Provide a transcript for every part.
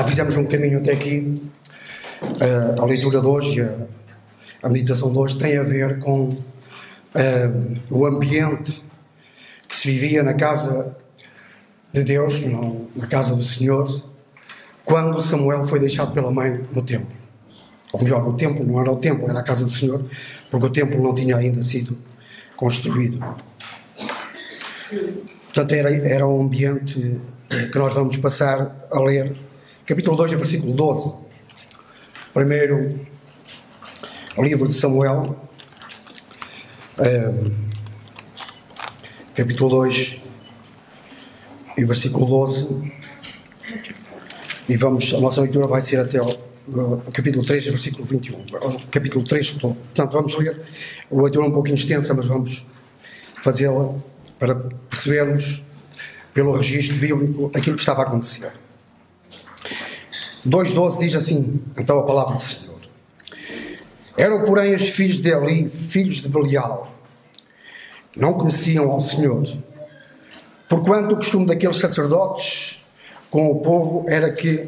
Já fizemos um caminho até aqui. A leitura de hoje, a meditação de hoje tem a ver com o ambiente que se vivia na casa de Deus, na casa do Senhor, quando Samuel foi deixado pela mãe no templo. Ou melhor, o templo não era o templo, era a casa do Senhor, porque o templo não tinha ainda sido construído. Portanto, era um ambiente que nós vamos passar a ler. Capítulo 2, versículo 12. Primeiro livro de Samuel, capítulo 2 e versículo 12. E a nossa leitura vai ser até ao capítulo 3, versículo 21. Capítulo 3 todo. Portanto, vamos ler. A leitura é um pouquinho extensa, mas vamos fazê-la para percebermos, pelo registro bíblico, aquilo que estava a acontecer. 2,12 diz assim, então, a palavra do Senhor. Eram, porém, os filhos de Eli, filhos de Belial. Não conheciam ao Senhor. Porquanto o costume daqueles sacerdotes com o povo era que,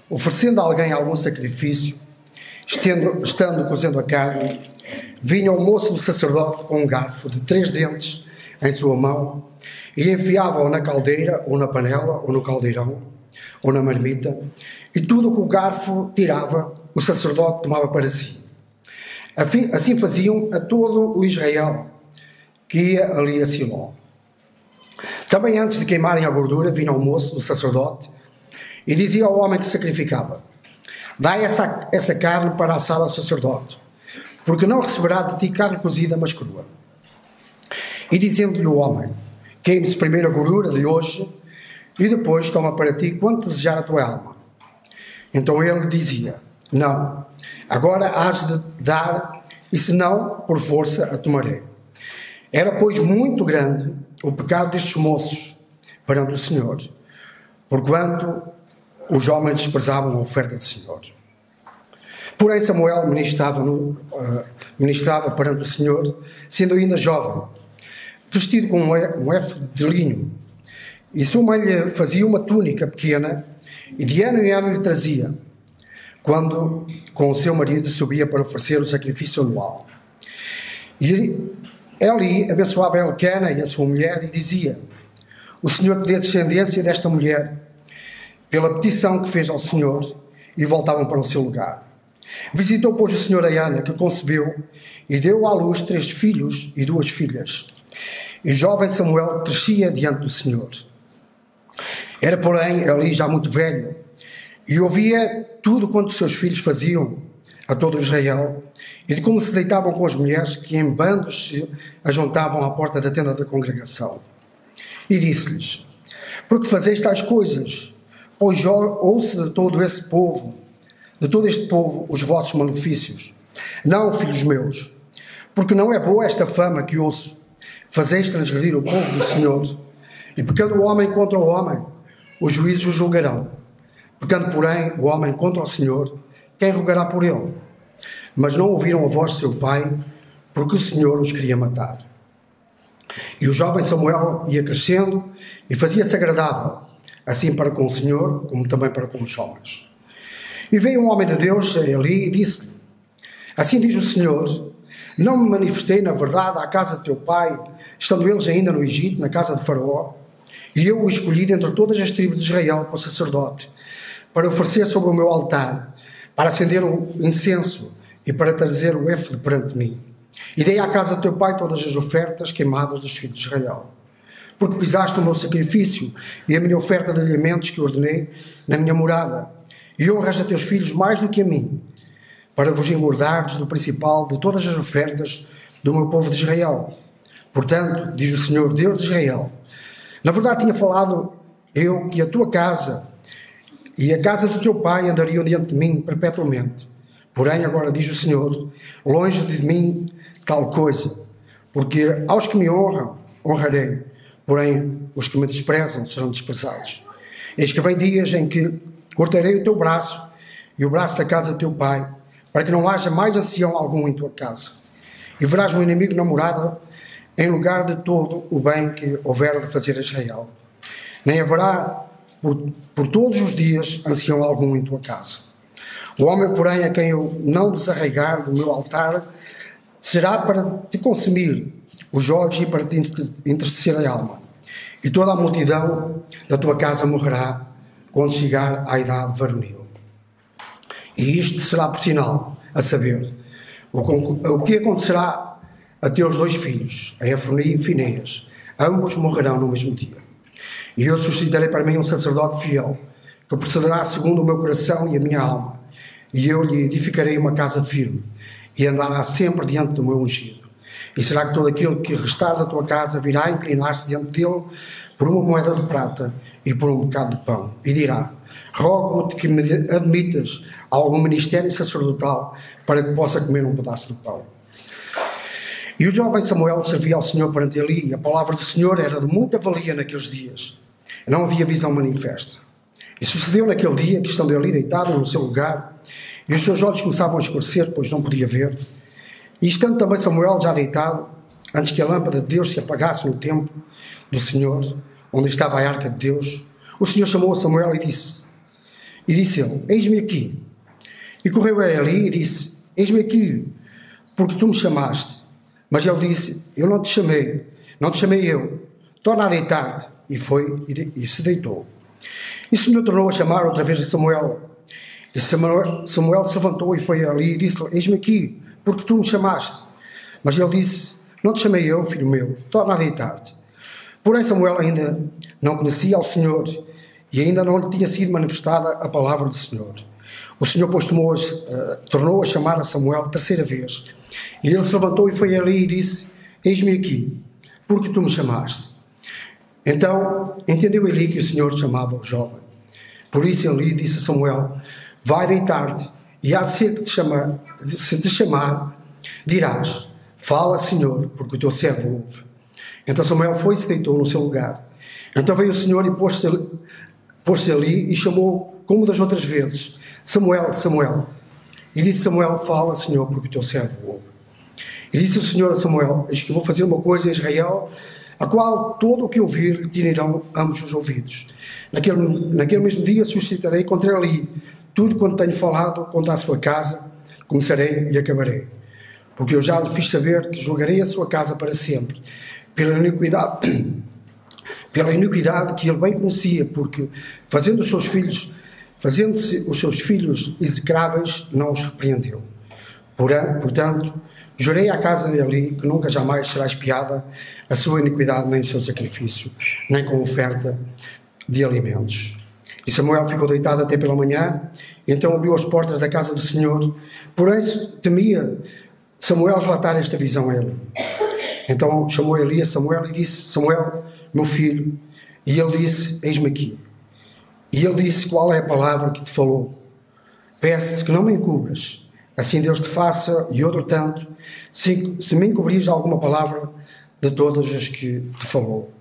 oferecendo a alguém algum sacrifício, estando cozendo a carne, vinha o moço do sacerdote com um garfo de 3 dentes em sua mão e enfiava-o na caldeira, ou na panela, ou no caldeirão, ou na marmita, e tudo o que o garfo tirava, o sacerdote tomava para si. Assim faziam a todo o Israel que ia ali a Siló. Também antes de queimarem a gordura, vinha o moço do sacerdote e dizia ao homem que sacrificava: dai essa carne para assar ao sacerdote, porque não receberá de ti carne cozida, mas crua. E dizendo-lhe o homem: queime-se primeiro a gordura de hoje, e depois toma para ti quanto desejar a tua alma. Então ele dizia: não, agora hás de dar, e se não, por força a tomarei. Era, pois, muito grande o pecado destes moços perante o Senhor, porquanto os homens desprezavam a oferta do Senhor. Porém Samuel ministrava perante o Senhor, sendo ainda jovem, vestido com um éfode de linho, e sua mãe lhe fazia uma túnica pequena, e de ano em ano lhe trazia, quando com o seu marido subia para oferecer o sacrifício anual. E Eli abençoava Elcana e a sua mulher e dizia: o Senhor te dê descendência desta mulher, pela petição que fez ao Senhor, e voltavam para o seu lugar. Visitou, pois, o Senhor a Ana, que concebeu, e deu à luz 3 filhos e 2 filhas. E o jovem Samuel crescia diante do Senhor. Era, porém, Eli já muito velho, e ouvia tudo quanto os seus filhos faziam a todo Israel, e de como se deitavam com as mulheres que em bandos se ajuntavam à porta da tenda da congregação. E disse-lhes: por que fazeis tais coisas? Pois ouço de todo este povo, os vossos malefícios. Não, filhos meus, porque não é boa esta fama que ouço. Fazeis transgredir o povo do Senhor, e pecando o homem contra o homem, os juízes o julgarão. Pecando, porém, o homem contra o Senhor, quem rogará por ele? Mas não ouviram a voz de seu pai, porque o Senhor os queria matar. E o jovem Samuel ia crescendo e fazia-se agradável, assim para com o Senhor, como também para com os homens. E veio um homem de Deus a Eli e disse-lhe: assim diz o Senhor, não me manifestei na verdade à casa de teu pai, estando eles ainda no Egito, na casa de Faraó, e eu o escolhi dentre todas as tribos de Israel para o sacerdote, para oferecer sobre o meu altar, para acender o incenso e para trazer o éfode perante mim. E dei à casa de teu pai todas as ofertas queimadas dos filhos de Israel. Porque pisaste o meu sacrifício e a minha oferta de alimentos que ordenei na minha morada, e honras a teus filhos mais do que a mim, para vos engordardes do principal de todas as ofertas do meu povo de Israel. Portanto, diz o Senhor, Deus de Israel, na verdade tinha falado eu que a tua casa e a casa do teu pai andariam diante de mim perpetuamente. Porém, agora diz o Senhor, longe de mim tal coisa, porque aos que me honram, honrarei, porém os que me desprezam serão desprezados. Eis que vem dias em que cortarei o teu braço e o braço da casa do teu pai, para que não haja mais ancião algum em tua casa. E verás um inimigo na morada, em lugar de todo o bem que houver de fazer a Israel. Nem haverá por todos os dias ancião algum em tua casa. O homem, porém, a quem eu não desarraigar do meu altar, será para te consumir os olhos e para te entristecer a alma. E toda a multidão da tua casa morrerá quando chegar à idade varonil. E isto será por sinal, a saber, o que acontecerá a teus 2 filhos, a Efroni e Finéias. Ambos morrerão no mesmo dia. E eu suscitarei para mim um sacerdote fiel, que procederá segundo o meu coração e a minha alma. E eu lhe edificarei uma casa firme, e andará sempre diante do meu ungido. E será que todo aquele que restar da tua casa virá inclinar-se diante dele por uma moeda de prata e por um bocado de pão, e dirá: rogo-te que me admitas a algum ministério sacerdotal para que possa comer um pedaço de pão. E o jovem Samuel servia ao Senhor perante Eli, e a palavra do Senhor era de muita valia naqueles dias. Não havia visão manifesta. E sucedeu naquele dia que, estando Eli deitado no seu lugar, e os seus olhos começavam a escurecer, pois não podia ver, e estando também Samuel já deitado, antes que a lâmpada de Deus se apagasse no templo do Senhor, onde estava a arca de Deus, o Senhor chamou a Samuel e disse ele: eis-me aqui. E correu a Eli e disse: eis-me aqui, porque tu me chamaste. Mas ele disse: eu não te chamei eu, torna a deitar-te. E foi e se deitou. E o Senhor tornou a chamar outra vez a Samuel. E Samuel se levantou e foi ali e disse: eis-me aqui, porque tu me chamaste. Mas ele disse: não te chamei eu, filho meu, torna a deitar-te. Porém Samuel ainda não conhecia ao Senhor, e ainda não lhe tinha sido manifestada a palavra do Senhor. O Senhor, pois, tornou a chamar a Samuel 3ª vez. E ele se levantou e foi ali e disse: eis-me aqui, porque tu me chamaste. Então entendeu Eli que o Senhor chamava o jovem. Por isso Eli disse a Samuel: vai deitar-te, e há de ser que se te chamar, dirás: fala, Senhor, porque o teu servo ouve. Então Samuel foi e se deitou no seu lugar. Então veio o Senhor e pôs-se ali e chamou, como das outras vezes: Samuel, Samuel. E disse Samuel: fala, Senhor, porque o teu servo ouve. E disse o Senhor a Samuel: eis que vou fazer uma coisa em Israel, a qual todo o que ouvir lhe tirarão ambos os ouvidos. Naquele mesmo dia suscitarei contra Eli tudo quanto tenho falado contra a sua casa, começarei e acabarei. Porque eu já lhe fiz saber que julgarei a sua casa para sempre, pela iniquidade que ele bem conhecia, porque fazendo-se os seus filhos execráveis, não os repreendeu. Portanto, jurei à casa de Eli que nunca jamais será espiada a sua iniquidade, nem o seu sacrifício, nem com oferta de alimentos. E Samuel ficou deitado até pela manhã, e então abriu as portas da casa do Senhor. Porém temia Samuel relatar esta visão a ele. Então chamou Eli a Samuel e disse: Samuel, meu filho. E ele disse: eis-me aqui. E ele disse: qual é a palavra que te falou? Peço-te que não me encubras, assim Deus te faça e outro tanto, se me encobrires alguma palavra de todas as que te falou.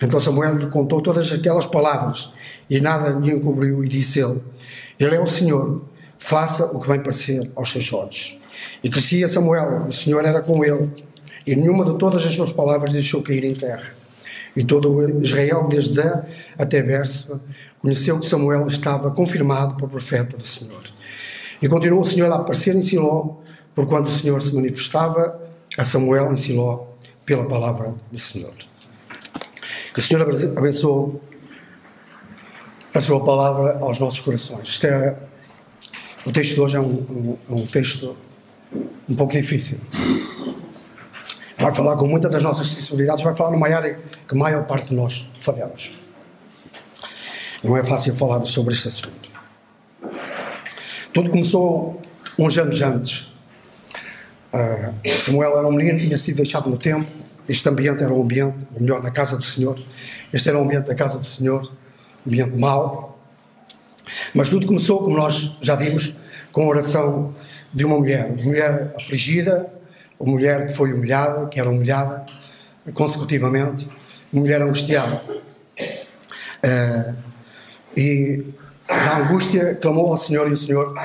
Então Samuel lhe contou todas aquelas palavras, e nada lhe encobriu, e disse ele é o Senhor, faça o que bem parecer aos seus olhos. E crescia Samuel, o Senhor era com ele, e nenhuma de todas as suas palavras deixou cair em terra. E todo Israel, desde Dan até Bérseba, conheceu que Samuel estava confirmado por profeta do Senhor. E continuou o Senhor a aparecer em Siló, porquanto o Senhor se manifestava a Samuel em Siló pela palavra do Senhor. Que o Senhor abençoe a sua palavra aos nossos corações. O texto de hoje é um texto um pouco difícil. Vai falar com muitas das nossas sensibilidades, vai falar numa área que a maior parte de nós falhamos. Não é fácil falar sobre este assunto. Tudo começou uns anos antes. Samuel era um menino, tinha sido deixado no templo. Este ambiente era um ambiente, ou melhor, na casa do Senhor. Este era um ambiente da casa do Senhor, um ambiente mau. Mas tudo começou, como nós já vimos, com a oração de uma mulher afligida, uma mulher que foi humilhada, que era humilhada consecutivamente, uma mulher angustiada. E na angústia clamou ao Senhor, e o Senhor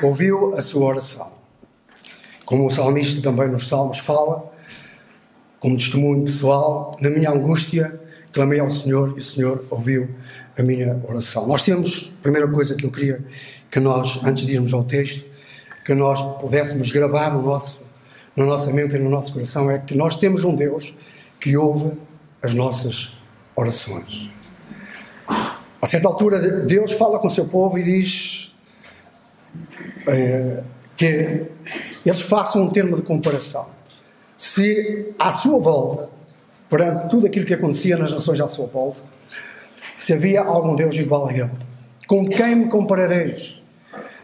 ouviu a sua oração. Como o salmista também nos Salmos fala, como testemunho pessoal: na minha angústia clamei ao Senhor, e o Senhor ouviu a minha oração. Nós temos, a primeira coisa que eu queria que nós, antes de irmos ao texto, que nós pudéssemos gravar na nossa mente e no nosso coração, é que nós temos um Deus que ouve as nossas orações. A certa altura, Deus fala com o seu povo e diz que eles façam um termo de comparação. Se à sua volta, perante tudo aquilo que acontecia nas nações à sua volta, se havia algum Deus igual a ele, com quem me comparareis?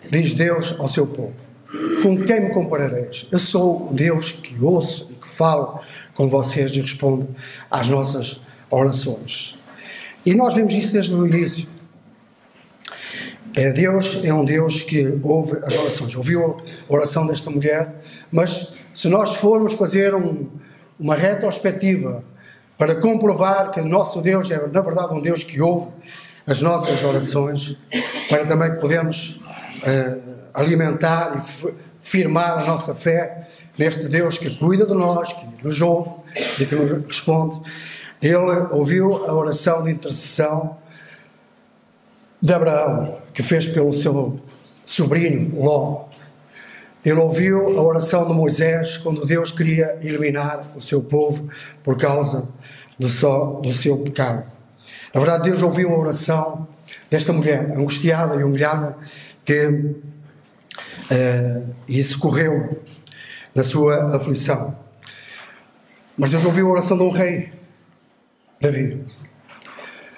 Diz Deus ao seu povo. Com quem me comparareis? Eu sou o Deus que ouço e que falo com vocês e respondo às nossas orações. E nós vemos isso desde o início. Deus é um Deus que ouve as orações. Ouviu a oração desta mulher, mas se nós formos fazer uma retrospectiva para comprovar que o nosso Deus é, na verdade, um Deus que ouve as nossas orações, para também podermos alimentar e firmar a nossa fé neste Deus que cuida de nós, que nos ouve e que nos responde. Ele ouviu a oração de intercessão de Abraão, que fez pelo seu sobrinho Ló. Ele ouviu a oração de Moisés quando Deus queria eliminar o seu povo por causa do seu pecado. Na verdade, Deus ouviu a oração desta mulher angustiada e humilhada e socorreu na sua aflição. Mas Deus ouviu a oração de um rei, Davi.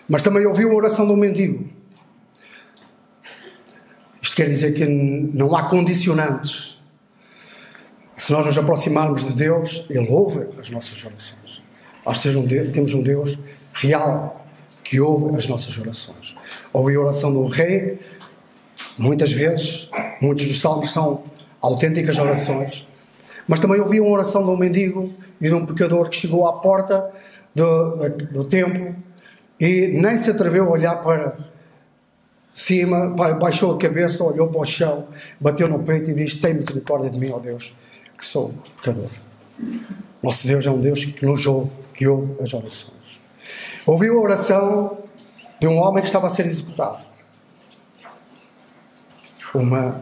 Mas também ouviu a oração de um mendigo. Isto quer dizer que não há condicionantes. Se nós nos aproximarmos de Deus, Ele ouve as nossas orações. Nós temos um Deus real que ouve as nossas orações. Ouviu a oração de um rei. Muitas vezes, muitos dos salmos são autênticas orações, mas também ouvi uma oração de um mendigo e de um pecador que chegou à porta do templo e nem se atreveu a olhar para cima, baixou a cabeça, olhou para o chão, bateu no peito e disse: tem misericórdia de mim, ó Deus, que sou pecador. Nosso Deus é um Deus que nos ouve, que ouve as orações. Ouviu a oração de um homem que estava a ser executado. Uma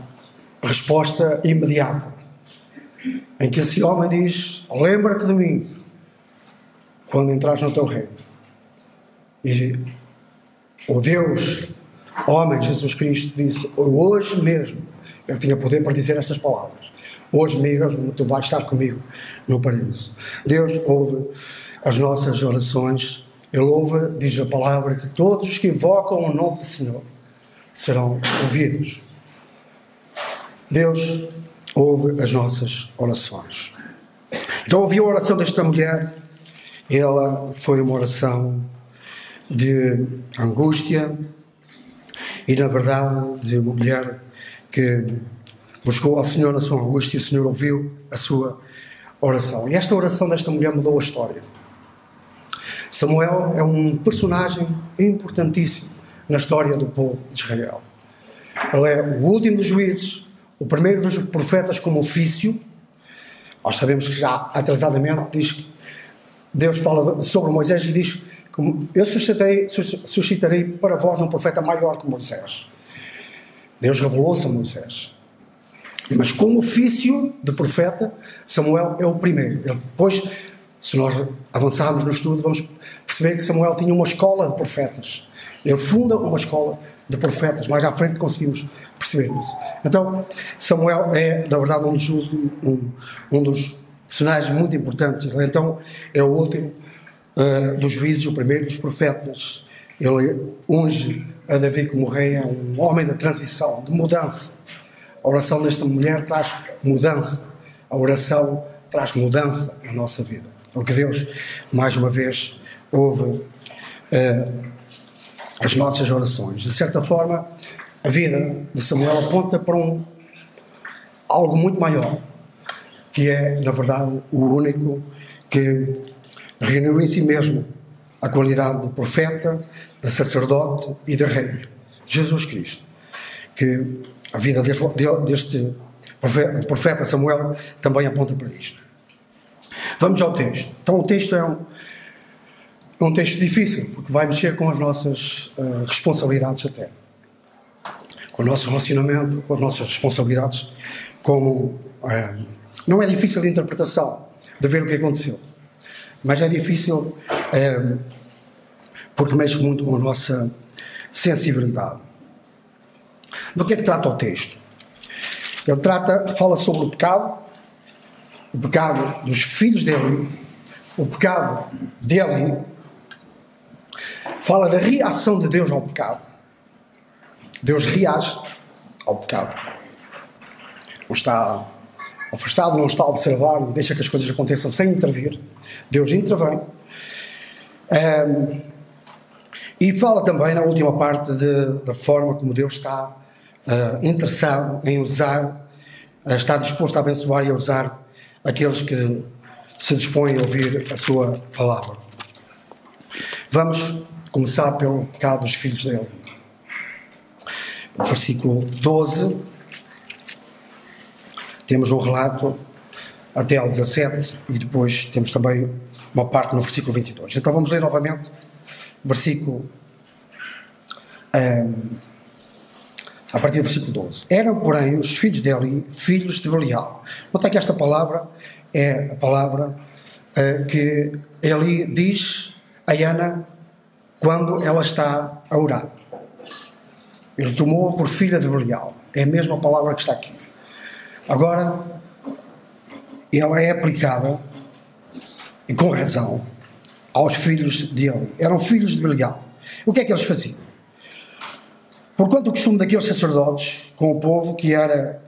resposta imediata, em que esse homem diz: lembra-te de mim quando entrares no teu reino. E o Deus, homem, Jesus Cristo, disse: hoje mesmo, ele tinha poder para dizer estas palavras: hoje mesmo tu vais estar comigo no paraíso. Deus ouve as nossas orações. Ele ouve, diz a palavra, que todos os que invocam o nome do Senhor serão ouvidos. Deus ouve as nossas orações. Então ouviu a oração desta mulher. Ela foi uma oração de angústia e, na verdade, de uma mulher que buscou ao Senhor na sua angústia e o Senhor ouviu a sua oração. E esta oração desta mulher mudou a história. Samuel é um personagem importantíssimo na história do povo de Israel. Ele é o último dos juízes, o primeiro dos profetas como ofício. Nós sabemos que já atrasadamente diz que Deus fala sobre Moisés e diz que eu suscitarei para vós um profeta maior que Moisés. Deus revelou-se a Moisés. Mas como ofício de profeta, Samuel é o primeiro. Ele depois, se nós avançarmos no estudo, vamos perceber que Samuel tinha uma escola de profetas. Ele funda uma escola de profetas. Mais à frente conseguimos perceber isso. Então, Samuel é, na verdade, um dos personagens muito importantes. Ele, então, é o último dos juízes, o primeiro dos profetas. Ele unge a Davi como rei, é um homem da transição, de mudança. A oração desta mulher traz mudança. A oração traz mudança na nossa vida. Porque Deus, mais uma vez, ouve as nossas orações. De certa forma, a vida de Samuel aponta para algo muito maior, que é, na verdade, o único que reuniu em si mesmo a qualidade de profeta, de sacerdote e de rei, Jesus Cristo. Que a vida deste profeta Samuel também aponta para isto. Vamos ao texto. Então o texto É um texto difícil, porque vai mexer com as nossas responsabilidades até. Com o nosso relacionamento, com as nossas responsabilidades, como não é difícil de interpretação, de ver o que aconteceu, mas é difícil porque mexe muito com a nossa sensibilidade. Do que é que trata o texto? Ele fala sobre o pecado dos filhos dele, o pecado dele, fala da reação de Deus ao pecado. Deus reage ao pecado. Não está afastado, não está a observar e deixa que as coisas aconteçam sem intervir. Deus intervém. E fala também, na última parte, da forma como Deus está interessado em usar, está disposto a abençoar e a usar aqueles que se dispõem a ouvir a sua palavra. Vamos começar pelo pecado dos filhos dele. No versículo 12, temos um relato até ao 17 e depois temos também uma parte no versículo 22. Então vamos ler novamente versículo a partir do versículo 12. Eram, porém, os filhos de Eli, filhos de Belial. Nota que esta palavra é a palavra que Eli diz a Ana quando ela está a orar. Ele tomou-a por filha de Belial. É a mesma palavra que está aqui. Agora, ela é aplicada, e com razão, aos filhos de Eli. Eram filhos de Belial. O que é que eles faziam? Porquanto o costume daqueles sacerdotes com o povo que era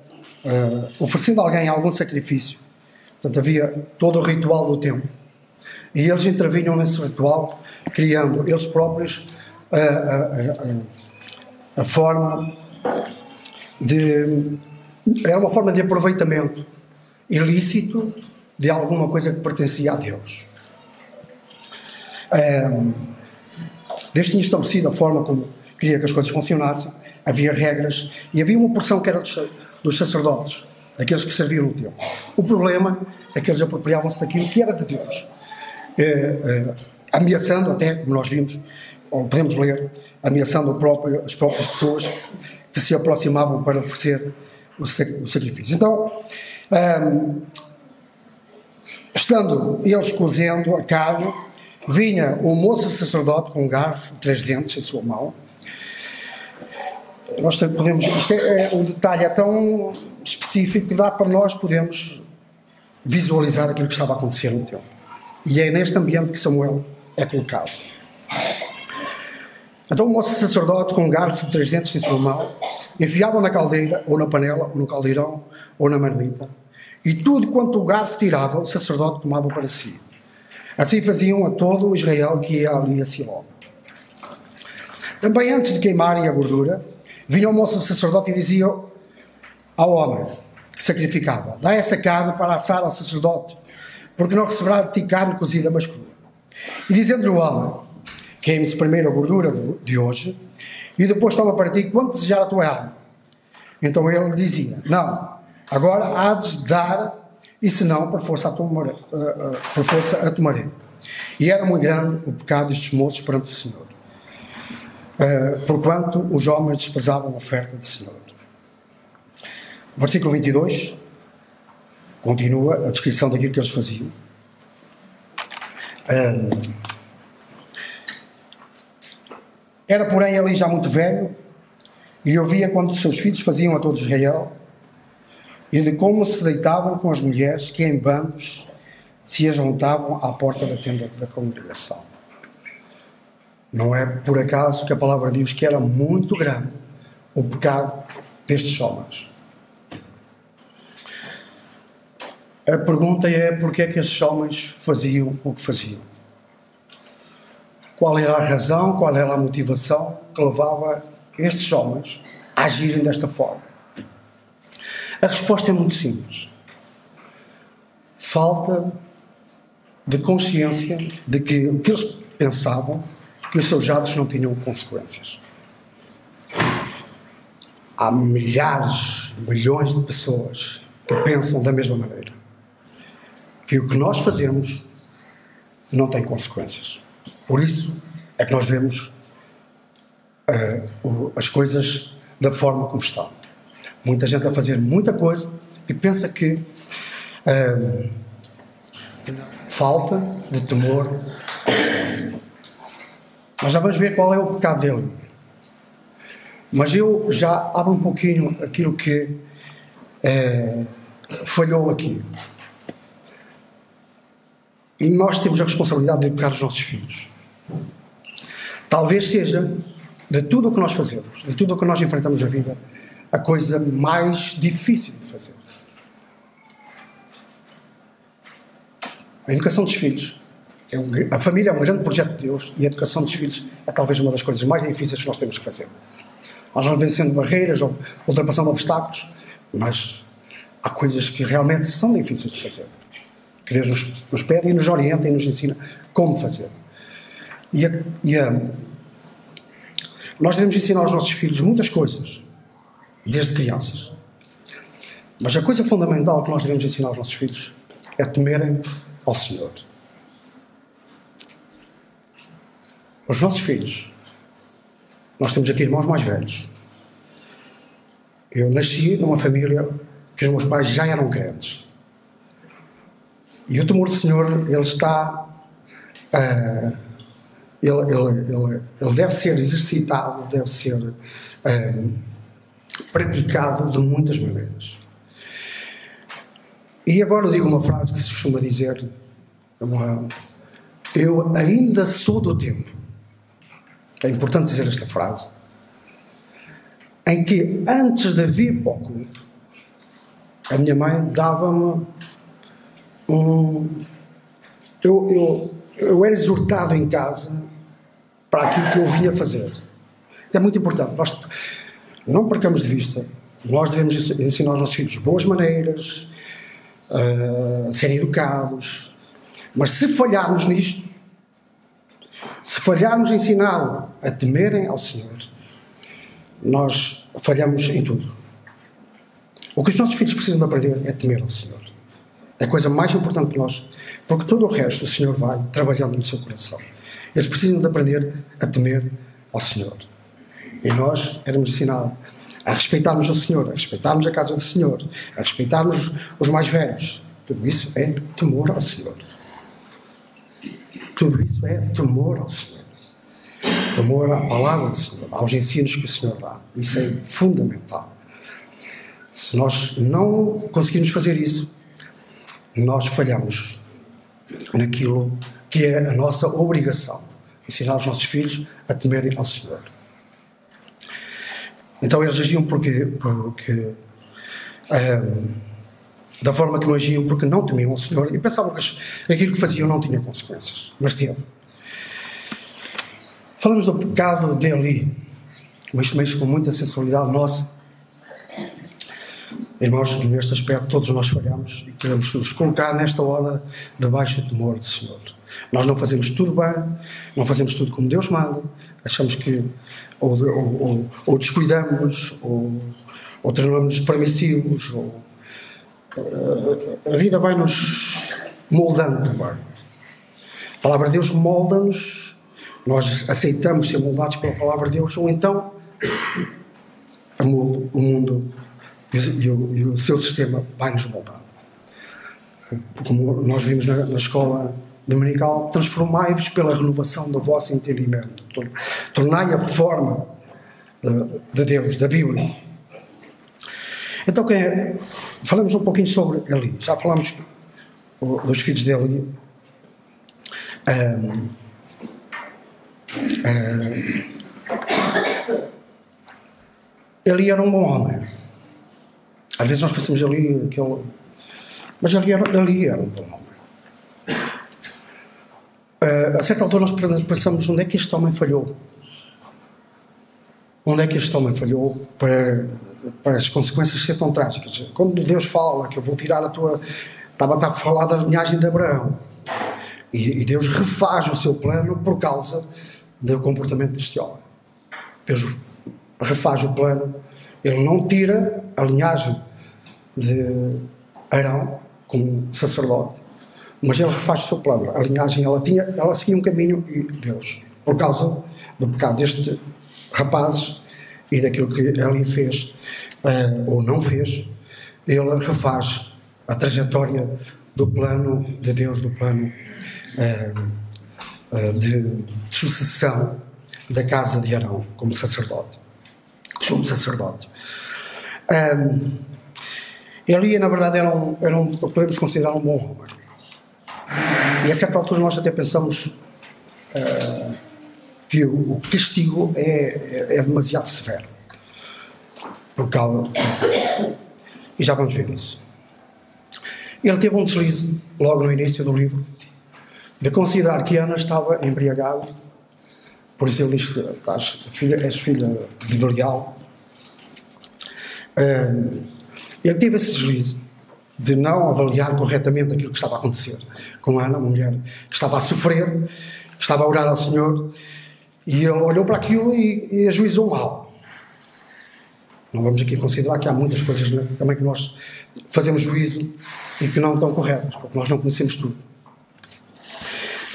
oferecendo a alguém algum sacrifício, portanto havia todo o ritual do templo, e eles intervinham nesse ritual, criando eles próprios a forma de... Era uma forma de aproveitamento ilícito de alguma coisa que pertencia a Deus. Deus tinha estabelecido a forma como queria que as coisas funcionassem, havia regras e havia uma porção que era dos sacerdotes, daqueles que serviam o templo. O problema é que eles apropriavam-se daquilo que era de Deus, ameaçando até, como nós vimos, ou podemos ler, ameaçando as próprias pessoas que se aproximavam para oferecer o sacrifício. Então, estando eles cozendo a carne, vinha o moço sacerdote com um garfo de 3 dentes em sua mão. Nós podemos, o detalhe é tão específico que dá para nós podermos visualizar aquilo que estava a acontecer no templo. E é neste ambiente que Samuel é colocado. Então o moço sacerdote com um garfo de 3 dentes em sua mão enfiava na caldeira, ou na panela, ou no caldeirão, ou na marmita, e tudo quanto o garfo tirava, o sacerdote tomava para si. Assim faziam a todo o Israel que ia ali a Siló. Também antes de queimarem a gordura, vinha o moço sacerdote e dizia ao homem que sacrificava: dá essa carne para assar ao sacerdote, porque não receberá de ti carne cozida, mas crua. E dizendo-lhe o homem: queime-se primeiro a gordura de hoje, e depois toma para ti quanto desejar a tua alma. Então ele dizia: não, agora hades de dar, e se não, por força a tomarei. E era muito grande o pecado destes moços perante o Senhor, porquanto os homens desprezavam a oferta do Senhor. Versículo 22 continua a descrição daquilo que eles faziam. Era, porém, Eli já muito velho, e ouvia quando os seus filhos faziam a todo Israel, e de como se deitavam com as mulheres que em bandos se ajuntavam à porta da tenda da congregação. Não é por acaso que a palavra diz que era muito grande o pecado destes homens. A pergunta é: porque é que estes homens faziam o que faziam? Qual era a razão, qual era a motivação que levava estes homens a agirem desta forma? A resposta é muito simples. Falta de consciência de que o que eles pensavam, que os seus atos não tinham consequências. Há milhares, milhões de pessoas que pensam da mesma maneira. Que o que nós fazemos não tem consequências. Por isso é que nós vemos as coisas da forma como estão. Muita gente a fazer muita coisa e pensa que falta de temor. Nós já vamos ver qual é o pecado dele. Mas eu já abro um pouquinho aquilo que falhou aqui. E nós temos a responsabilidade de educar os nossos filhos. Talvez seja, de tudo o que nós fazemos, de tudo o que nós enfrentamos na vida, a coisa mais difícil de fazer. A educação dos filhos. A família é um grande projeto de Deus e a educação dos filhos é talvez uma das coisas mais difíceis que nós temos que fazer. Nós vamos vencendo barreiras ou ultrapassando obstáculos, mas há coisas que realmente são difíceis de fazer. Que Deus nos pede e nos orienta e nos ensina como fazer. Nós devemos ensinar aos nossos filhos muitas coisas, desde crianças. Mas a coisa fundamental que nós devemos ensinar aos nossos filhos é temerem ao Senhor. Os nossos filhos, nós temos aqui irmãos mais velhos. Eu nasci numa família que os meus pais já eram crentes. E o temor do Senhor, ele está... Ele deve ser exercitado, deve ser praticado de muitas maneiras. E agora eu digo uma frase que se costuma dizer: eu ainda sou do tempo. É importante dizer esta frase. Em que antes de vir para o culto, a minha mãe dava-me eu era exortado em casa para aquilo que eu vinha fazer. É muito importante. Nós não percamos de vista. Nós devemos ensinar aos nossos filhos boas maneiras, serem educados. Mas se falharmos nisto, se falharmos em ensiná-lo a temerem ao Senhor, nós falhamos em tudo. O que os nossos filhos precisam de aprender é temer ao Senhor. É a coisa mais importante que nós... Porque todo o resto o Senhor vai trabalhando no seu coração. Eles precisam de aprender a temer ao Senhor. E nós éramos ensinados a respeitarmos o Senhor, a respeitarmos a casa do Senhor, a respeitarmos os mais velhos. Tudo isso é temor ao Senhor. Tudo isso é temor ao Senhor. Temor à palavra do Senhor, aos ensinos que o Senhor dá. Isso é fundamental. Se nós não conseguirmos fazer isso, nós falhamos naquilo que é a nossa obrigação, ensinar os nossos filhos a temerem ao Senhor. Então eles agiam porque da forma que não agiam, porque não temiam ao Senhor e pensavam que aquilo que faziam não tinha consequências, mas teve. Falamos do pecado de Eli, mas também com muita sensibilidade nossa. Irmãos, neste aspecto todos nós falhamos e queremos nos colocar nesta hora debaixo do temor do Senhor. Nós não fazemos tudo bem, não fazemos tudo como Deus manda, achamos que ou descuidamos, ou tornamos-nos permissivos, a vida vai-nos moldando também. A palavra de Deus molda-nos, nós aceitamos ser moldados pela palavra de Deus, ou então o mundo e o seu sistema vai-nos moldar. Como nós vimos na escola dominical, transformai-vos pela renovação do vosso entendimento. Tornai a forma de Deus, da Bíblia. Então, falamos um pouquinho sobre Eli. Já falamos dos filhos de Eli. Eli era um bom homem. Às vezes nós pensamos ali mas ali era um bom homem. A certa altura nós pensamos onde é que este homem falhou. Onde é que este homem falhou para as consequências serem tão trágicas? Quando Deus fala que eu vou tirar a tua... Estava a falar da linhagem de Abraão. E Deus refaz o seu plano por causa do comportamento deste homem. Deus refaz o plano. Ele não tira a linhagem de Arão como sacerdote, mas ele refaz o seu plano. A linhagem, ela seguia um caminho e Deus, por causa do pecado deste rapaz e daquilo que ele fez ou não fez, ele refaz a trajetória do plano de Deus, do plano de sucessão da casa de Arão como sacerdote. Eli, na verdade, podemos considerar um bom homem. E a certa altura nós até pensamos que o castigo é demasiado severo. Por causa... E já vamos ver isso. Ele teve um deslize, logo no início do livro, de considerar que Ana estava embriagada. Por isso ele diz que és filha de Belial. Ele teve esse deslize de não avaliar corretamente aquilo que estava a acontecer com Ana, uma mulher que estava a sofrer, que estava a orar ao Senhor, e ele olhou para aquilo e ajuizou mal. Não vamos aqui considerar que há muitas coisas também que nós fazemos juízo e que não estão corretas, porque nós não conhecemos tudo.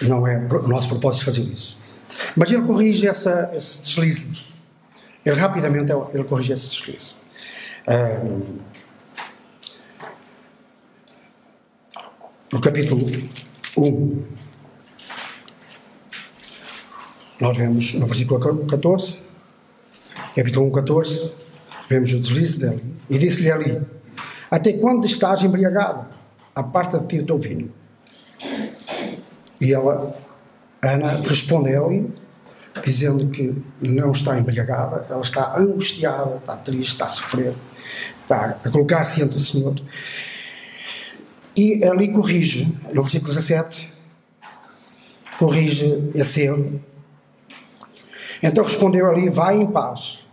Não é o nosso propósito fazer isso. Mas ele corrige esse deslize. Ele rapidamente corrige esse deslize. No capítulo 1, nós vemos no versículo 14, capítulo 1, 14, vemos o deslize dele. E disse-lhe ali: até quando estás embriagada? Aparta-te o teu vinho. E Ana responde a ele, dizendo que não está embriagada, ela está angustiada, está triste, está a sofrer, está a colocar-se diante do Senhor. E ali corrige, no versículo 17, corrige esse erro. Então respondeu ali: vai em paz,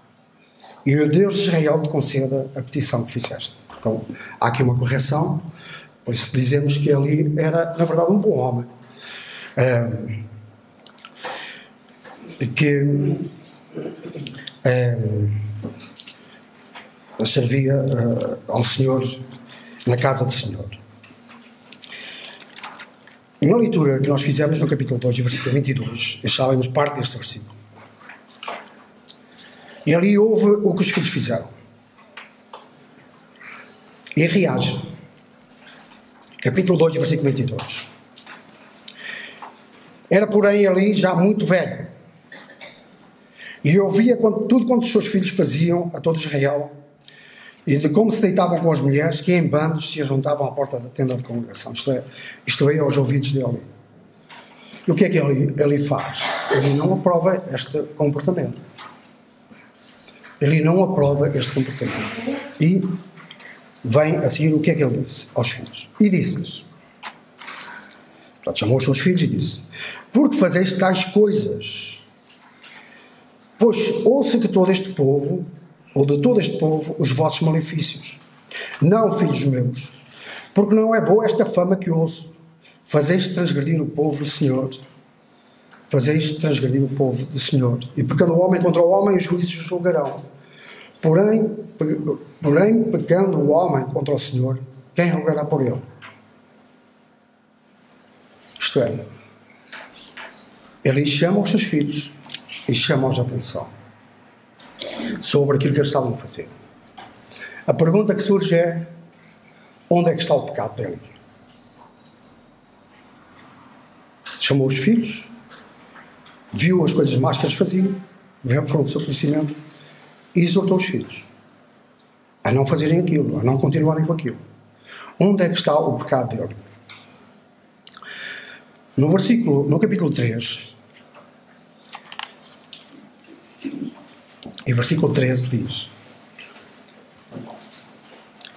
e o Deus de Israel te conceda a petição que fizeste. Então, há aqui uma correção, por isso dizemos que ali era, na verdade, um bom homem. Que servia ao Senhor na casa do Senhor. E na leitura que nós fizemos no capítulo 2, versículo 22, já lemos parte deste versículo. E ali houve o que os filhos fizeram. E reage. Capítulo 2, versículo 22. Era, porém, ali já muito velho. E ouvia tudo quanto os seus filhos faziam a todo Israel, e de como se deitavam com as mulheres, que em bandos se juntavam à porta da tenda de congregação. Isto é aos ouvidos dele. E o que é que ele faz? Ele não aprova este comportamento. Ele não aprova este comportamento. E vem a seguir o que é que ele disse aos filhos. E disse-lhes, portanto, chamou os seus filhos e disse: porque fazeis tais coisas? Pois ouço que todo este povo, ou de todo este povo, os vossos malefícios. Não, filhos meus, porque não é boa esta fama que ouço. Fazeis transgredir o povo do Senhor. Fazeis transgredir o povo do Senhor. E pecando o homem contra o homem, os juízes o julgarão. Porém, pecando o homem contra o Senhor, quem julgará por ele? Isto é, ele chama os seus filhos e chama-os a atenção sobre aquilo que eles estavam a fazer. A pergunta que surge é: onde é que está o pecado dele? Chamou os filhos, viu as coisas más que eles faziam, foram do seu conhecimento, e exortou os filhos a não fazerem aquilo, a não continuarem com aquilo. Onde é que está o pecado dele? No capítulo 3, e versículo 13 diz: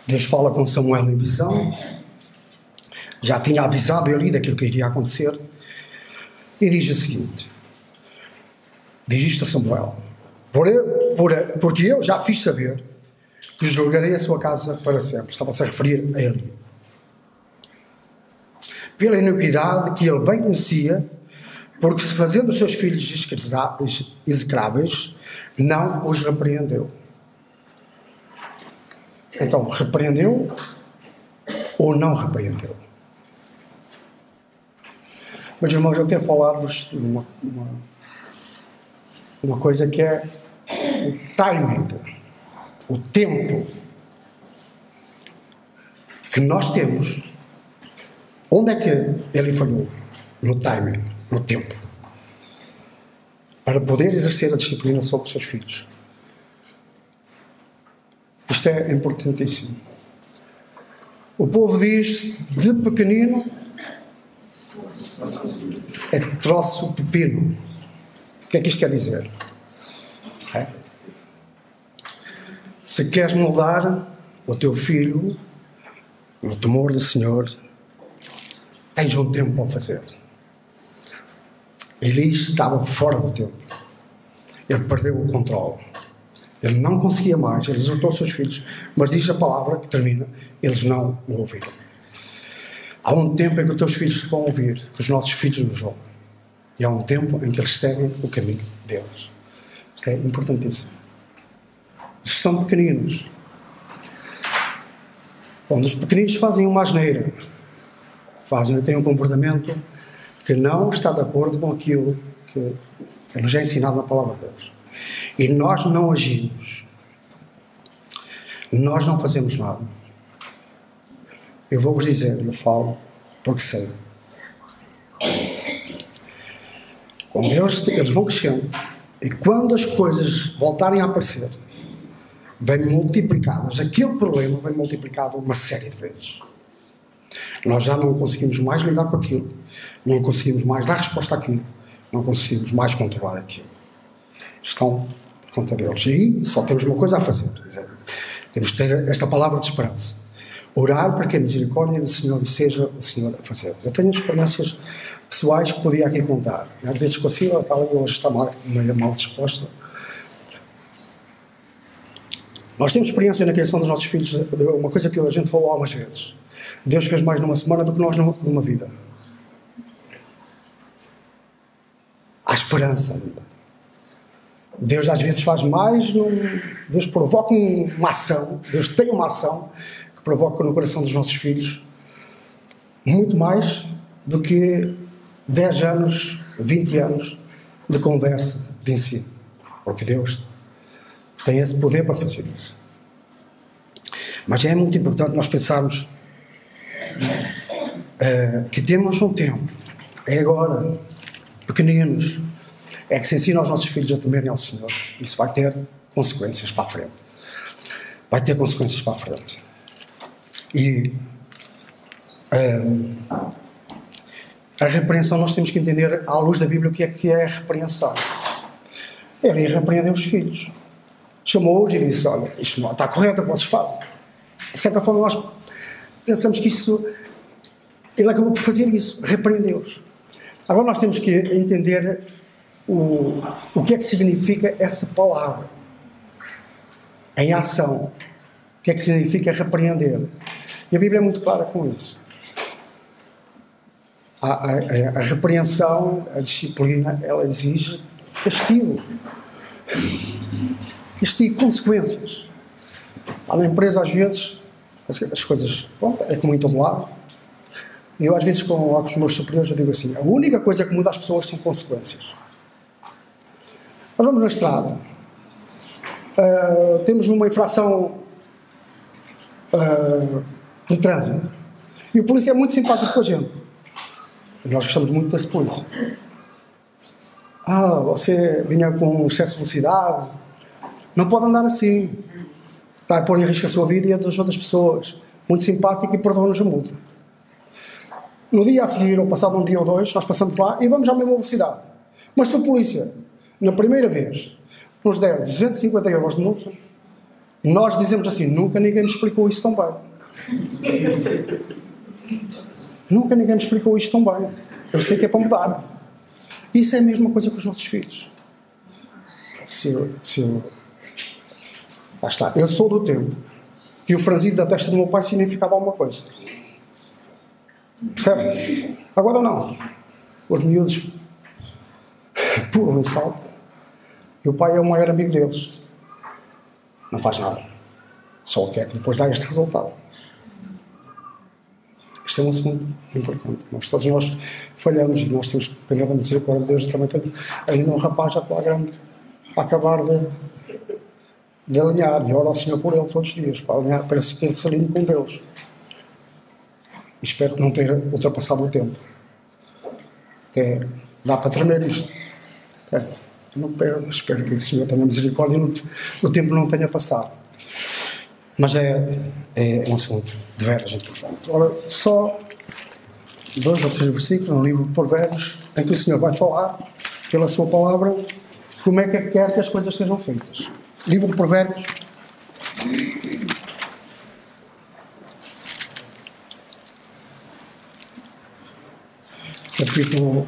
Deus fala com Samuel em visão, já tinha avisado ele daquilo que iria acontecer, e diz o seguinte: diz isto a Samuel: porque eu já fiz saber que julgarei a sua casa para sempre. Estava-se a referir a ele. Pela iniquidade que ele bem conhecia, porque se fazendo os seus filhos execráveis, não os repreendeu. Então, repreendeu ou não repreendeu? Meus irmãos, eu quero falar-vos de uma coisa que é o timing, o tempo que nós temos. Onde é que ele falhou? No timing, no tempo. Para poder exercer a disciplina sobre os seus filhos. Isto é importantíssimo. O povo diz, de pequenino é que trouxe o pepino. O que é que isto quer dizer? Se queres moldar o teu filho no temor do Senhor, tens um tempo para fazer. Eli estava fora do tempo. Ele perdeu o controle. Ele não conseguia mais. Ele exortou os seus filhos. Mas diz a palavra que termina, eles não o ouviram. Há um tempo em que os teus filhos te vão ouvir, que os nossos filhos nos ouvem. E há um tempo em que eles seguem o caminho deles. Isto é importantíssimo. Eles são pequeninos. Quando os pequeninos fazem uma asneira, têm um comportamento que não está de acordo com aquilo que nos é ensinado na palavra de Deus. E nós não agimos. Nós não fazemos nada. Eu vou-vos dizer, eu falo porque sei. Quando eles vão crescendo, e quando as coisas voltarem a aparecer, vem multiplicadas. Aquele problema vem multiplicado uma série de vezes. Nós já não conseguimos mais lidar com aquilo. Não conseguimos mais dar resposta àquilo. Não conseguimos mais controlar aquilo. Estão por conta deles. E aí só temos uma coisa a fazer. Temos que ter esta palavra de esperança. Orar para que a misericórdia do Senhor seja o Senhor a fazer. Eu tenho experiências pessoais que podia aqui contar. Às vezes consigo, a tal hoje está meio mal disposta. Nós temos experiência na criação dos nossos filhos, uma coisa que a gente falou algumas vezes. Deus fez mais numa semana do que nós numa vida. Há esperança ainda. Deus às vezes faz mais, Deus provoca uma ação, Deus tem uma ação que provoca no coração dos nossos filhos muito mais do que 10 anos, 20 anos de conversa, de ensino. Porque Deus tem esse poder para fazer isso. Mas é muito importante nós pensarmos que temos um tempo, é agora, pequeninos, é que se ensina aos nossos filhos a temerem ao Senhor. Isso vai ter consequências para a frente. Vai ter consequências para a frente. E a repreensão nós temos que entender, à luz da Bíblia, o que é a repreensão. Ele ia repreender os filhos. Chamou-os e disse, olha, isto não está correto, vocês fazem. De certa forma nós pensamos que isso, ele acabou por fazer isso, repreendeu-os. Agora nós temos que entender o que é que significa essa palavra em ação. O que é que significa repreender. E a Bíblia é muito clara com isso. A repreensão, a disciplina, ela exige castigo. Castigo, consequências. Lá na empresa, às vezes, as coisas, pronto, é como em todo lado. E eu, às vezes, com os meus superiores, eu digo assim, a única coisa que muda as pessoas são consequências. Nós vamos na estrada. Temos uma infração de trânsito. E o polícia é muito simpático com a gente. E nós gostamos muito desse polícia. Você vinha com excesso de velocidade. Não pode andar assim. Está a pôr em risco a sua vida e a das outras pessoas. Muito simpático e perdoa-nos a multa. No dia a seguir, ou passado um dia ou dois, nós passamos lá e vamos à mesma velocidade. Mas se a polícia, na primeira vez, nos der 250 euros de multa, nós dizemos assim, nunca ninguém me explicou isso tão bem. Nunca ninguém me explicou isto tão bem. Eu sei que é para mudar. Isso é a mesma coisa com os nossos filhos. Lá está. Eu sou do tempo que o franzido da testa do meu pai significava alguma coisa. Percebe? Agora não. Os miúdos pulam e saltam. E o pai é o maior amigo deles. Não faz nada. Só quer que depois dá este resultado. Isto é um assunto importante. Todos nós falhamos e nós temos que depender da misericórdia de Deus. Eu também tenho ainda um rapaz já pela grande para acabar de alinhar. E oro ao Senhor por ele todos os dias, para alinhar, para que ele se alinhe com Deus. E espero que não tenha ultrapassado o tempo. Até dá para tremer isto. Espero que o Senhor tenha misericórdia e o tempo não tenha passado. Mas é um assunto de veras importante. Ora, só 2 ou 3 versículos no livro de Provérbios em que o Senhor vai falar, pela sua palavra, como é que quer que as coisas sejam feitas. Livro de Provérbios. Capítulo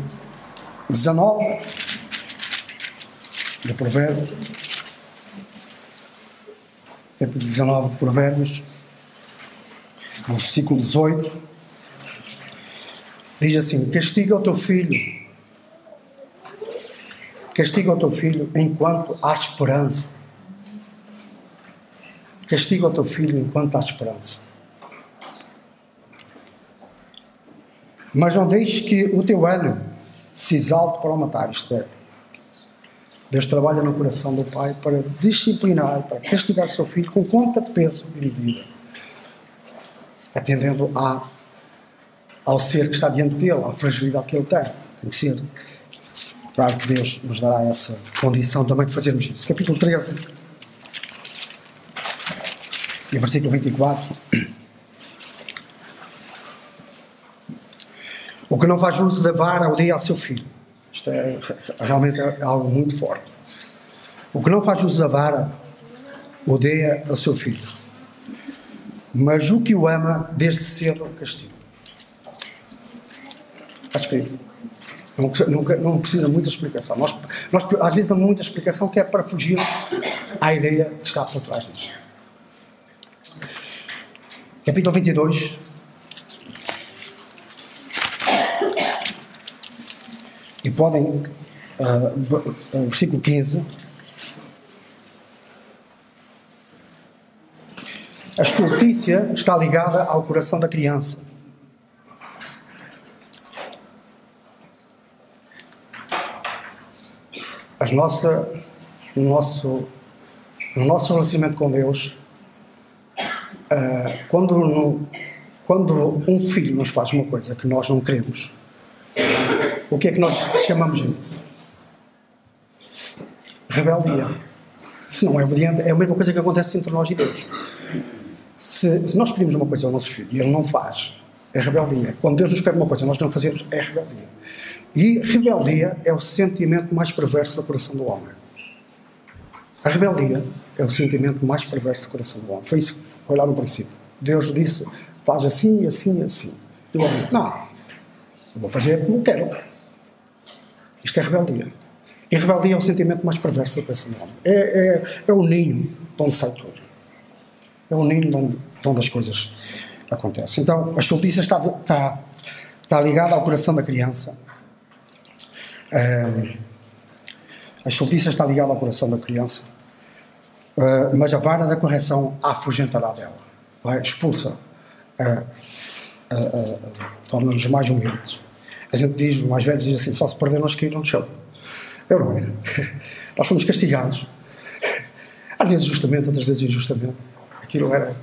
19 de Provérbios. Capítulo 19 de Provérbios, no versículo 18, diz assim: castiga o teu filho enquanto há esperança. Castiga o teu filho enquanto há esperança. Mas não deixes que o teu ânimo se exalte para o matar. Isto é, Deus trabalha no coração do pai para disciplinar, para castigar o seu filho com conta, peso e medida, atendendo ao ser que está diante dele, à fragilidade que ele tem. Tem que ser. Claro que Deus nos dará essa condição também de fazermos isso. Capítulo 13 e versículo 24. O que não faz uso da vara odeia a seu filho. Isto é realmente algo muito forte. O que não faz uso da vara odeia o seu filho, mas o que o ama desde cedo o castiga. Acho que não precisa muita explicação. Nós às vezes damos muita explicação que é para fugir à ideia que está por trás disto. Capítulo 22. E podem, versículo 15, a estultícia está ligada ao coração da criança. No nosso relacionamento com Deus, quando um filho nos faz uma coisa que nós não queremos, o que é que nós chamamos disso? Rebeldia. Se não é obediente, é a mesma coisa que acontece entre nós e Deus. Se nós pedimos uma coisa ao nosso filho e ele não faz, é rebeldia. Quando Deus nos pede uma coisa e nós não fazemos, é rebeldia. E rebeldia é o sentimento mais perverso do coração do homem. A rebeldia é o sentimento mais perverso do coração do homem. Foi isso que foi lá no princípio. Deus disse, faz assim, assim, assim. E o homem, não, eu vou fazer como quero. Isto é rebeldia. E a rebeldia é o sentimento mais perverso do coração do homem. É o ninho de onde sai tudo. É o ninho de onde as coisas acontecem. Então, a estultícia está ligada ao coração da criança. A estultícia está ligada ao coração da criança. Mas a vara da correção a afugentará dela. Expulsa. Torna-nos mais humildes. A gente diz, os mais velhos dizem assim, só se perder nós caíram no chão. Eu não era. Nós fomos castigados. Às vezes justamente, outras vezes injustamente. Aquilo era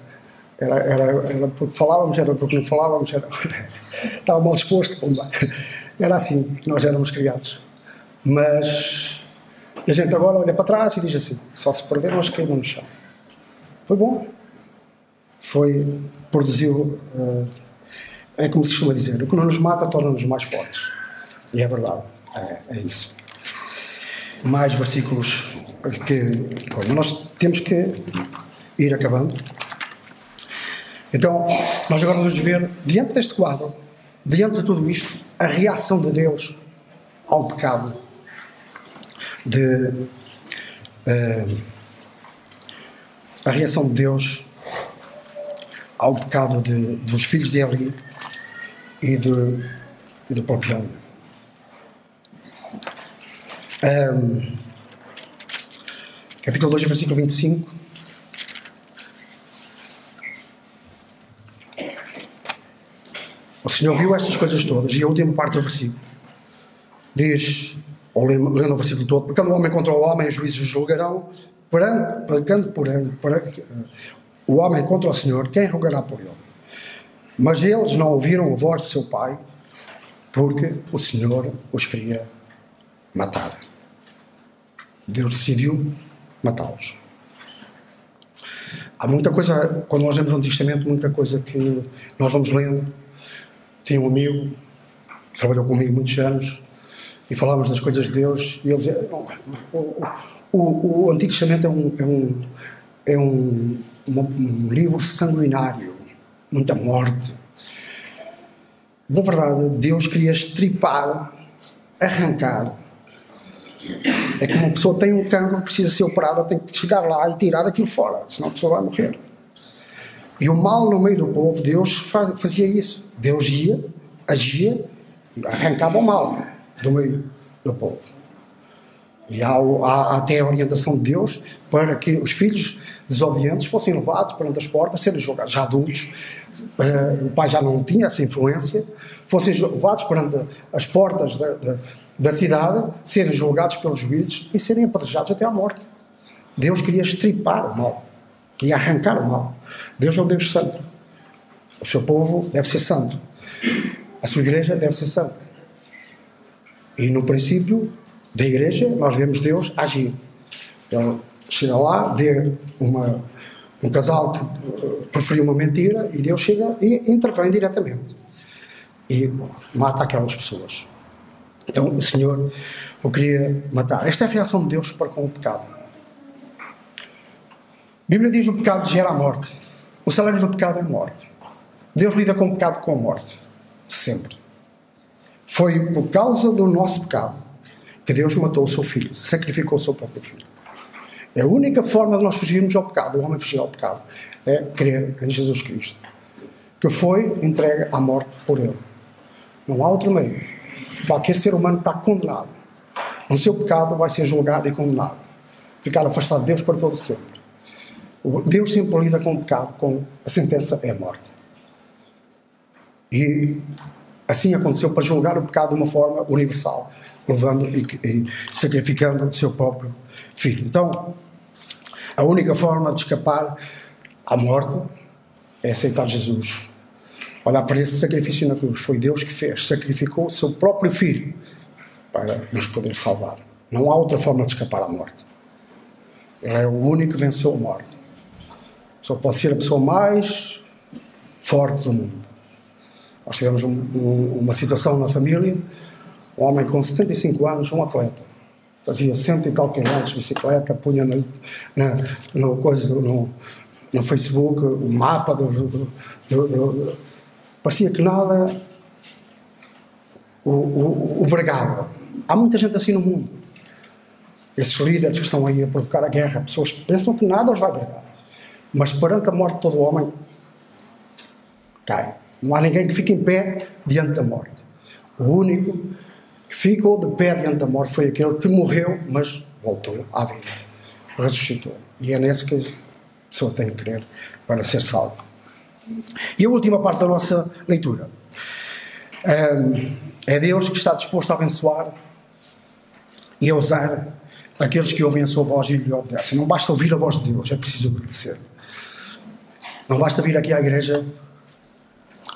porque falávamos, era porque não falávamos, estava mal disposto. Era assim que nós éramos criados. Mas a gente agora olha para trás e diz assim, só se perder nós caímos no chão. Foi bom. Produziu... É como se costuma dizer, o que não nos mata torna-nos mais fortes. E é verdade, é isso. Mais versículos que nós temos que ir acabando. Então, nós agora vamos ver, diante deste quadro, diante de tudo isto, a reação de Deus ao pecado a reação de Deus ao pecado dos filhos de Eli e do próprio Eli. Capítulo 2, versículo 25. O Senhor viu estas coisas todas, e a última parte do versículo diz, ou lendo o versículo todo, porque o homem contra o homem, os juízes julgarão, o homem contra o Senhor, quem rogará por ele? Mas eles não ouviram a voz de seu pai, porque o Senhor os queria matar. Deus decidiu matá-los. Há muita coisa, quando nós lemos o Antigo Testamento, muita coisa que nós vamos lendo. Tinha um amigo que trabalhou comigo muitos anos e falávamos das coisas de Deus, e ele dizia, o Antigo Testamento é um livro sanguinário, muita morte. Na verdade, Deus queria estripar, arrancar. É como uma pessoa tem um cancro que precisa ser operada, tem que chegar lá e tirar aquilo fora, senão a pessoa vai morrer. E o mal no meio do povo, Deus fazia isso. Deus ia, agia, arrancava o mal do meio do povo. E há até a orientação de Deus para que os filhos desobedientes fossem levados perante as portas, serem julgados. Já adultos, o pai já não tinha essa influência, fossem levados perante as portas da cidade, serem julgados pelos juízes e serem apedrejados até à morte. Deus queria estripar o mal, queria arrancar o mal. Deus é um Deus santo. O seu povo deve ser santo. A sua igreja deve ser santa. E no princípio da igreja nós vemos Deus agir. Ele chega lá, vê um casal que preferiu uma mentira, e Deus chega e intervém diretamente e mata aquelas pessoas. Então o Senhor o queria matar. Esta é a reação de Deus para com o pecado. A Bíblia diz que o pecado gera a morte. O salário do pecado é a morte. Deus lida com o pecado com a morte. Sempre. Foi por causa do nosso pecado que Deus matou o seu filho, sacrificou o seu próprio filho. É a única forma de nós fugirmos ao pecado, o homem fugir ao pecado, é crer em Jesus Cristo, que foi entregue à morte por ele. Não há outro meio. Qualquer ser humano está condenado. No seu pecado vai ser julgado e condenado. Ficar afastado de Deus para todo sempre. Deus sempre lida com o pecado, com a sentença é a morte. E assim aconteceu para julgar o pecado de uma forma universal, levando e sacrificando o seu próprio filho. Então, a única forma de escapar à morte é aceitar Jesus. Olhar para esse sacrifício na cruz. Foi Deus que fez, sacrificou o seu próprio filho para nos poder salvar. Não há outra forma de escapar à morte. Ele é o único que venceu a morte. Só pode ser a pessoa mais forte do mundo. Nós tivemos uma situação na família, um homem com 75 anos, um atleta, fazia 100 e tal quilómetros de bicicleta, punha no Facebook o mapa parecia que nada o vergava. Há muita gente assim no mundo. Esses líderes que estão aí a provocar a guerra, pessoas que pensam que nada os vai vergar. Mas perante a morte todo homem cai. Não há ninguém que fique em pé diante da morte. O único que ficou de pé diante da morte foi aquele que morreu, mas voltou à vida. Ressuscitou. E é nesse que a pessoa tem que crer para ser salvo. E a última parte da nossa leitura. É Deus que está disposto a abençoar e a usar aqueles que ouvem a sua voz e lhe obedecem. Não basta ouvir a voz de Deus, é preciso obedecer. Não basta vir aqui à igreja,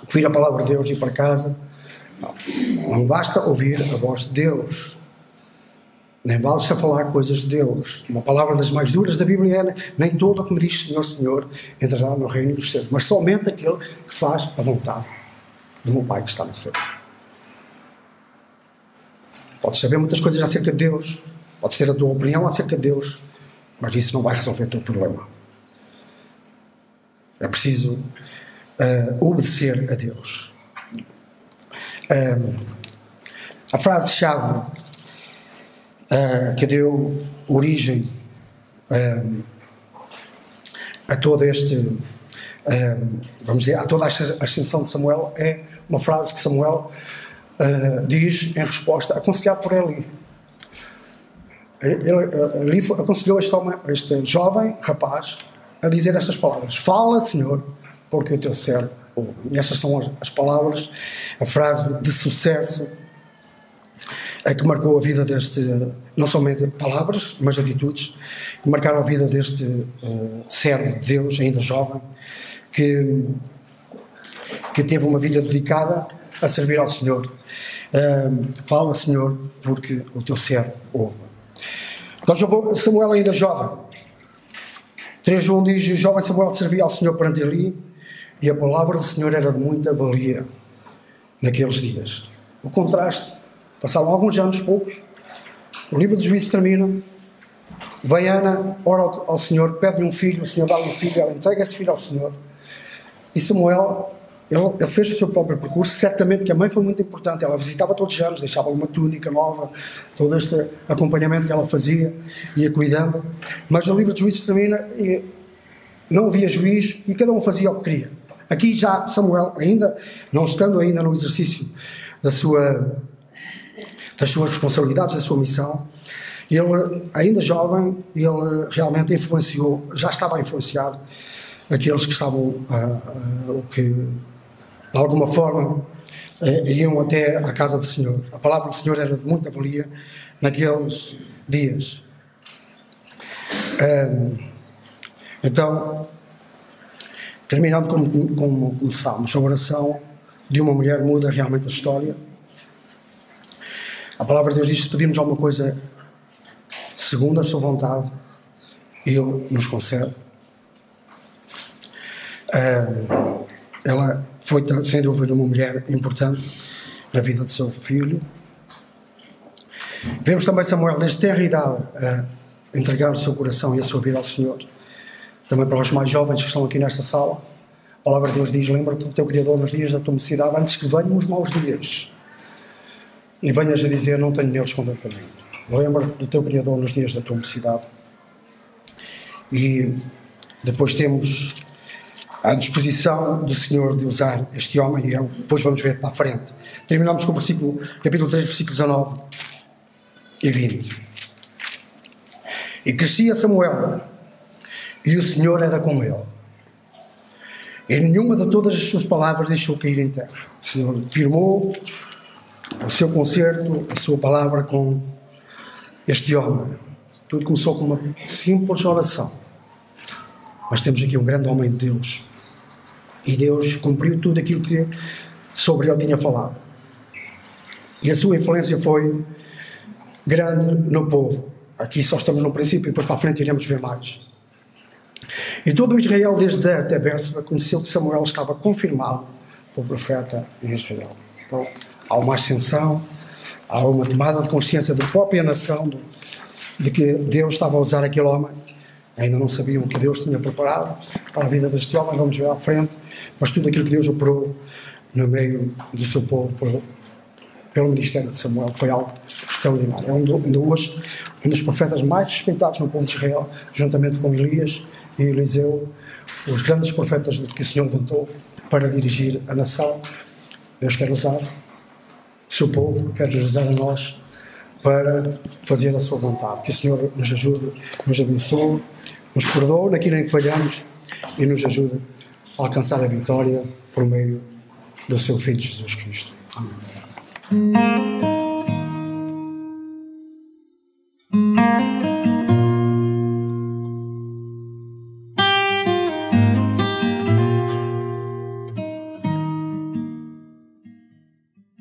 ouvir a palavra de Deus e ir para casa. Não basta ouvir a voz de Deus. Nem vale-se falar coisas de Deus. Uma palavra das mais duras da Bíblia é: nem todo o que me diz Senhor, Senhor entrará no reino dos céus, mas somente aquele que faz a vontade do meu Pai que está no céu. Podes saber muitas coisas acerca de Deus, podes ter a tua opinião acerca de Deus, mas isso não vai resolver o teu problema. É preciso obedecer a Deus. A frase-chave que deu origem a todo este, vamos dizer, a toda esta ascensão de Samuel é uma frase que Samuel diz em resposta, aconselhado por Eli. Ele aconselhou este jovem rapaz a dizer estas palavras: fala, Senhor, porque o teu servo ouve. E estas são as palavras, a frase de sucesso que marcou a vida deste, não somente palavras, mas atitudes, que marcaram a vida deste servo de Deus, ainda jovem, que teve uma vida dedicada a servir ao Senhor. Fala, Senhor, porque o teu servo ouve. Então Samuel ainda jovem. 3 João diz: o jovem Samuel servia ao Senhor perante Eli, e a palavra do Senhor era de muita valia naqueles dias. O contraste, passaram alguns anos, poucos, o livro dos Juízes termina, vem Ana, ora ao Senhor, pede-lhe um filho, o Senhor dá-lhe um filho, ela entrega esse filho ao Senhor, e Samuel, ele fez o seu próprio percurso. Certamente que a mãe foi muito importante, ela visitava todos os anos, deixava-lhe uma túnica nova, todo este acompanhamento que ela fazia, ia cuidando, mas o livro dos Juízes termina e não havia juiz e cada um fazia o que queria. Aqui já Samuel, ainda não estando ainda no exercício das suas responsabilidades, da sua missão, ele, ainda jovem, ele realmente influenciou, já estava a influenciar aqueles que estavam, que de alguma forma iam até à casa do Senhor. A palavra do Senhor era de muita valia naqueles dias. Então, terminando como começámos, a oração de uma mulher muda realmente a história. A palavra de Deus diz: se pedirmos alguma coisa segundo a sua vontade, Ele nos concede. Ela foi, sem dúvida, uma mulher importante na vida do seu filho. Vemos também Samuel, desde tenra idade, a entregar o seu coração e a sua vida ao Senhor. Também para os mais jovens que estão aqui nesta sala, a palavra de Deus diz: lembra-te do teu Criador nos dias da tua mocidade, antes que venham os maus dias e venhas a dizer: não tenho neles contentamento. Lembra-te do teu Criador nos dias da tua mocidade. E depois temos à disposição do Senhor de usar este homem, e depois vamos ver para a frente. Terminamos com o capítulo 3, versículos 19 e 20. E crescia Samuel, e o Senhor era com ele, e nenhuma de todas as suas palavras deixou cair em terra. O Senhor firmou o seu concerto, a sua palavra com este homem. Tudo começou com uma simples oração, mas temos aqui um grande homem de Deus, e Deus cumpriu tudo aquilo que sobre ele tinha falado, e a sua influência foi grande no povo. Aqui só estamos no princípio, e depois para a frente iremos ver mais. E todo o Israel, desde Dan até Bérseba, conheceu que Samuel estava confirmado pelo profeta em Israel. Então, há uma ascensão, há uma tomada de consciência da própria nação de que Deus estava a usar aquele homem. Ainda não sabiam o que Deus tinha preparado para a vida deste homem, vamos ver à frente, mas tudo aquilo que Deus operou no meio do seu povo pelo ministério de Samuel foi algo extraordinário. É ainda hoje um dos profetas mais respeitados no povo de Israel, juntamente com Elias e Eliseu, os grandes profetas que o Senhor levantou para dirigir a nação. Deus quer usar o seu povo, quer nos usar a nós para fazer a sua vontade. Que o Senhor nos ajude, nos abençoe, nos perdoe naquilo em que falhamos e nos ajude a alcançar a vitória por meio do seu Filho Jesus Cristo. Amém.